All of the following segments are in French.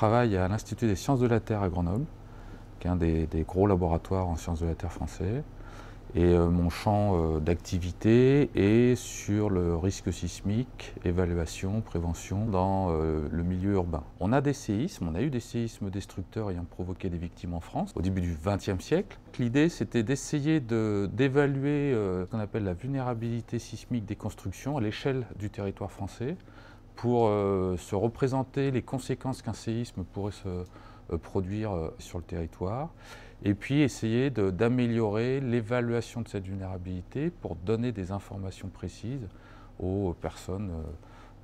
travaille à l'Institut des sciences de la Terre à Grenoble, qui est un des gros laboratoires en sciences de la Terre français. Et mon champ d'activité est sur le risque sismique, évaluation, prévention dans le milieu urbain. On a des séismes, on a eu des séismes destructeurs ayant provoqué des victimes en France au début du XXe siècle. L'idée, c'était d'essayer d'évaluer ce qu'on appelle la vulnérabilité sismique des constructions à l'échelle du territoire français pour se représenter les conséquences qu'un séisme pourrait se produire sur le territoire, et puis essayer d'améliorer l'évaluation de cette vulnérabilité pour donner des informations précises aux personnes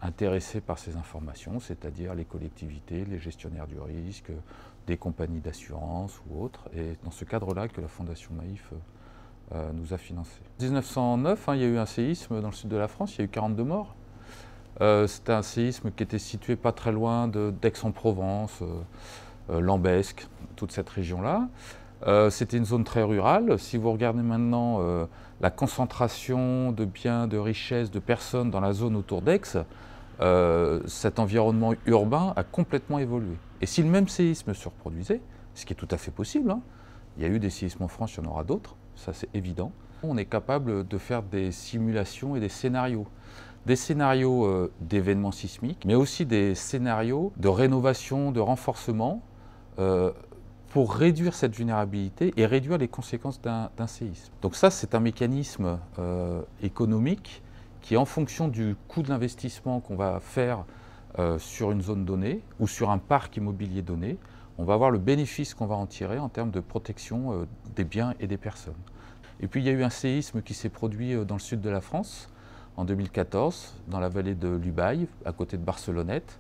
intéressées par ces informations, c'est-à-dire les collectivités, les gestionnaires du risque, des compagnies d'assurance ou autres. Et dans ce cadre-là que la Fondation Maïf nous a financé. En 1909, il y a eu un séisme dans le sud de la France, il y a eu 42 morts. C'était un séisme qui était situé pas très loin d'Aix-en-Provence, Lambesc, toute cette région-là. C'était une zone très rurale. Si vous regardez maintenant la concentration de biens, de richesses, de personnes dans la zone autour d'Aix, cet environnement urbain a complètement évolué. Et si le même séisme se reproduisait, ce qui est tout à fait possible, il y a eu des séismes en France, il y en aura d'autres, ça c'est évident, on est capable de faire des simulations et des scénarios. Des scénarios d'événements sismiques, mais aussi des scénarios de rénovation, de renforcement, pour réduire cette vulnérabilité et réduire les conséquences d'un séisme. Donc ça, c'est un mécanisme économique qui, en fonction du coût de l'investissement qu'on va faire sur une zone donnée ou sur un parc immobilier donné, on va voir le bénéfice qu'on va en tirer en termes de protection des biens et des personnes. Et puis il y a eu un séisme qui s'est produit dans le sud de la France, en 2014, dans la vallée de l'Ubaye, à côté de Barcelonnette.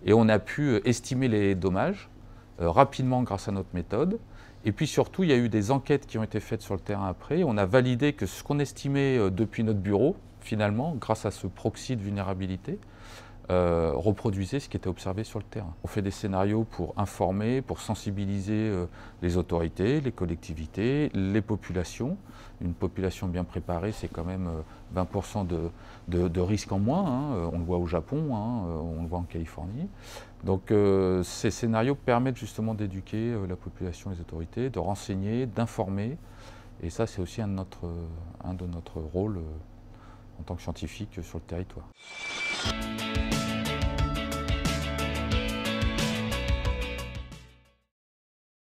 Et on a pu estimer les dommages rapidement grâce à notre méthode. Et puis surtout, il y a eu des enquêtes qui ont été faites sur le terrain après. On a validé que ce qu'on estimait depuis notre bureau, finalement, grâce à ce proxy de vulnérabilité, reproduisait ce qui était observé sur le terrain. On fait des scénarios pour informer, pour sensibiliser les autorités, les collectivités, les populations. Une population bien préparée, c'est quand même 20% de risque en moins. On le voit au Japon, on le voit en Californie. Donc ces scénarios permettent justement d'éduquer la population et les autorités, de renseigner, d'informer. Et ça, c'est aussi un de notre rôle en tant que scientifique sur le territoire.